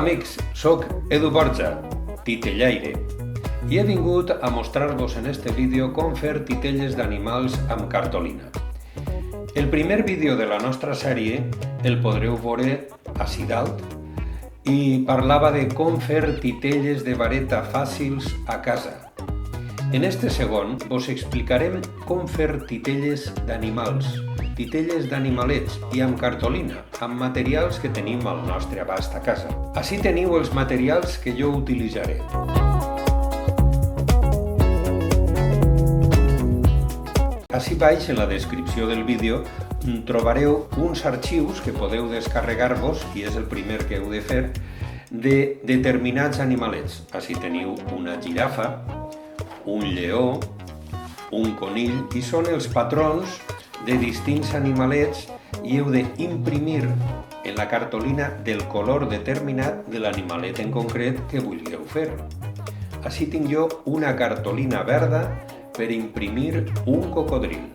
amics, soc Edu Borja, titellaire, i he vingut a mostrar-vos en este vídeo com fer titelles d'animals amb cartolina. El primer vídeo de la nostra sèrie el podreu veure ací dalt i parlava de com fer titelles de vareta fàcils a casa. En este segon vos explicarem com fer titelles d'animals, titelles d'animalets i amb cartolina, amb materials que tenim al nostre abast a casa. Ací teniu els materials que jo utilitzaré. Ací baix, en la descripció del vídeo, trobareu uns arxius que podeu descarregar-vos, i és el primer que heu de fer, de determinats animalets. Ací teniu una girafa, un lleó, un conill, i són els patrons de distints animalets i heu d'imprimir en la cartolina del color determinat de l'animalet en concret que vulgueu fer. Ací tinc jo una cartolina verda per imprimir un cocodril.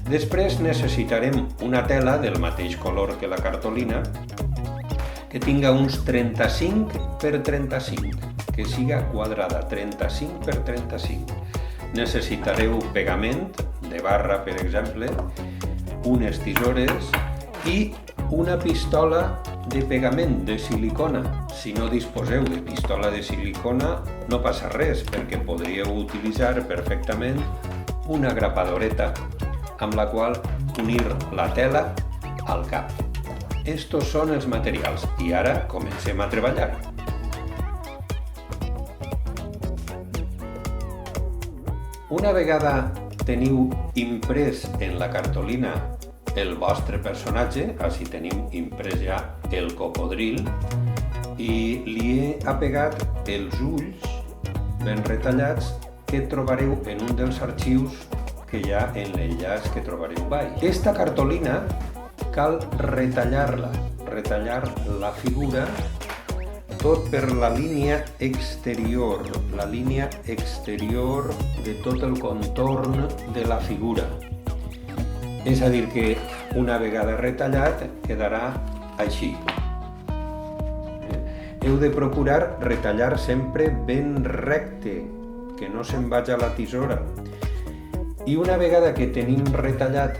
Després necessitarem una tela del mateix color que la cartolina, que tinga uns 35 per 35, que siga quadrada, 35 per 35. Necessitareu pegament, de barra per exemple, unes tisores i una pistola de pegament de silicona. Si no disposeu de pistola de silicona no passa res, perquè podríeu utilitzar perfectament una grapadoreta amb la qual unir la tela al cap. Estos són els materials i ara comencem a treballar. Una vegada teniu imprès en la cartolina el vostre personatge, ací tenim imprès ja el cocodril, i li he apegat els ulls ben retallats que trobareu en un dels arxius que hi ha en l'enllaç que trobareu baix. Aquesta cartolina cal retallar-la, retallar la figura tot per la línia exterior de tot el contorn de la figura. És a dir, que una vegada retallat quedarà així. Heu de procurar retallar sempre ben recte, que no se'n vagi a la tisora. I una vegada que tenim retallat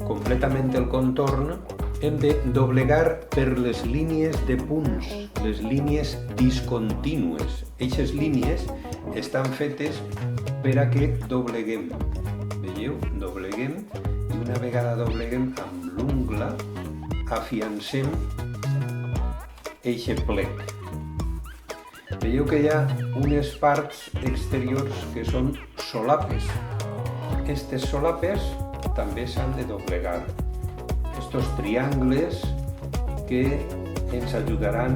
completament el contorn, hem de doblegar per les línies de punts, les línies discontínues. Eixes línies estan fetes per a que dobleguem. Veieu? Dobleguem, i una vegada dobleguem amb l'ungla, afiancem eixe plec. Veieu que hi ha unes parts exteriors que són solapes. Aquestes solapes també s'han de doblegar. Estos triangles que ens ajudaran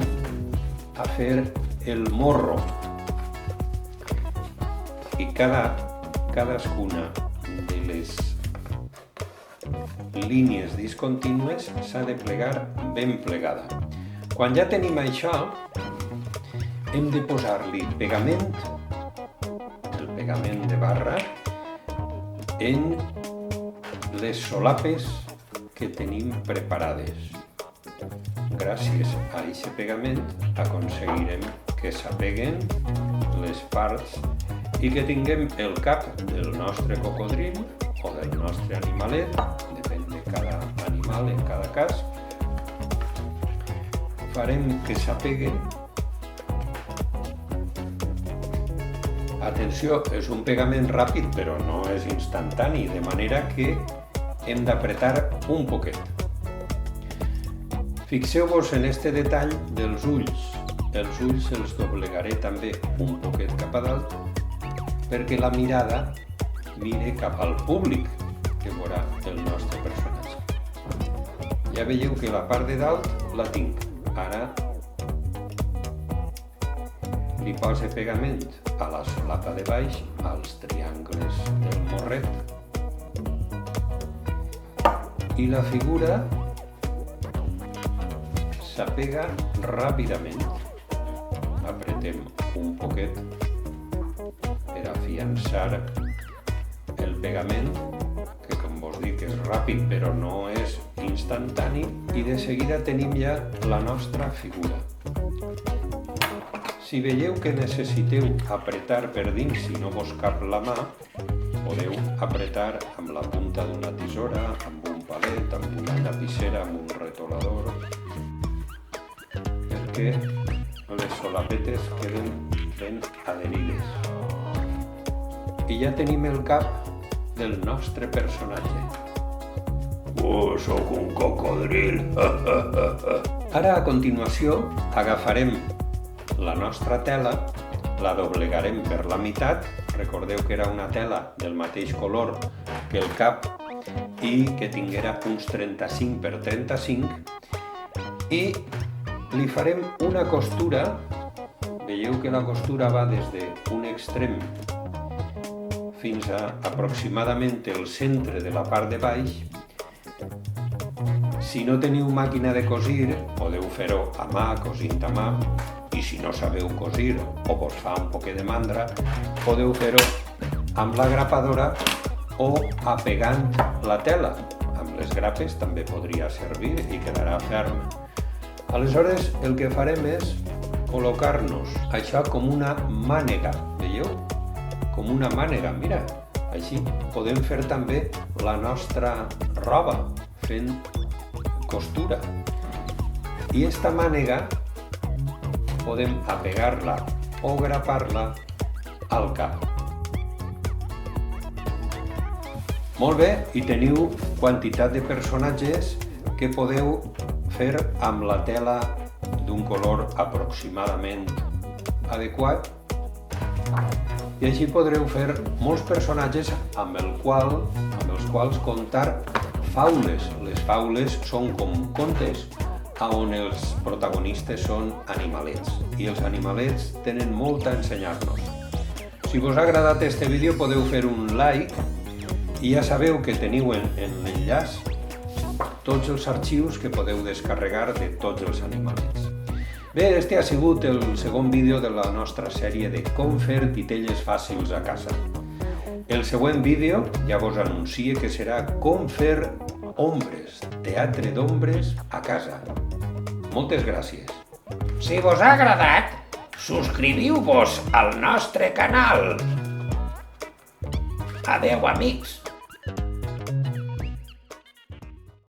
a fer el morro. I cadascuna de les línies discontínues s'ha de plegar ben plegada. Quan ja tenim això, hem de posar-li pegament, el pegament de barra, en les solapes que tenim preparades. Gràcies a aquest pegament aconseguirem que s'apeguen les parts i que tinguem el cap del nostre cocodril o del nostre animalet, depèn de cada animal en cada cas. Farem que s'apeguen. Atenció, és un pegament ràpid però no és instantani, de manera que hem d'apretar un poquet. Fixeu-vos en este detall dels ulls. Els ulls els doblegaré també un poquet cap a dalt perquè la mirada mire cap al públic que veurà el nostre personatge. Ja veieu que la part de dalt la tinc. Ara li poso pegament a la solapa de baix, als triangles del morret, i la figura s'apega ràpidament. Apretem un poquet per afiançar el pegament, que com vos dic és ràpid però no és instantani i de seguida tenim ja la nostra figura. Si veieu que necessiteu apretar per dins si no vos cap la mà, podeu apretar amb la punta d'una tisora, amb un palet, amb una llapissera, amb un retolador, perquè les solapetes queden ben adherides. I ja tenim el cap del nostre personatge. Oh, sóc un cocodril! Ara, a continuació, agafarem la nostra tela, la doblegarem per la meitat. Recordeu que era una tela del mateix color que el cap i que tinguera uns 35 per 35 i li farem una costura. Veieu que la costura va des d'un extrem fins a aproximadament el centre de la part de baix. Si no teniu màquina de cosir, podeu fer-ho a mà, cosint a mà, i si no sabeu cosir o vos fa un poquet de mandra, podeu fer-ho amb la grapadora o apegant la tela. Amb les grapes també podria servir i quedarà ferm. Aleshores, el que farem és col·locar-nos això com una mànega, veieu? Com una mànega, mira. Així podem fer també la nostra roba, fent costura. I esta mànega podem apegar-la o grapar-la al cap. Molt bé, i teniu quantitat de personatges que podeu fer amb la tela d'un color aproximadament adequat. I així podreu fer molts personatges amb els quals contar faules. Les faules són com contes on els protagonistes són animalets i els animalets tenen molt a ensenyar-nos. Si vos ha agradat este vídeo podeu fer un like i ja sabeu que teniu en l'enllaç tots els arxius que podeu descarregar de tots els animalets. Bé, este ha sigut el segon vídeo de la nostra sèrie de com fer titelles fàcils a casa. El següent vídeo ja vos anuncie que serà com fer ombres, teatre d'ombres a casa. Moltes gràcies. Si vos ha agradat, subscriviu-vos al nostre canal. Adeu, amics.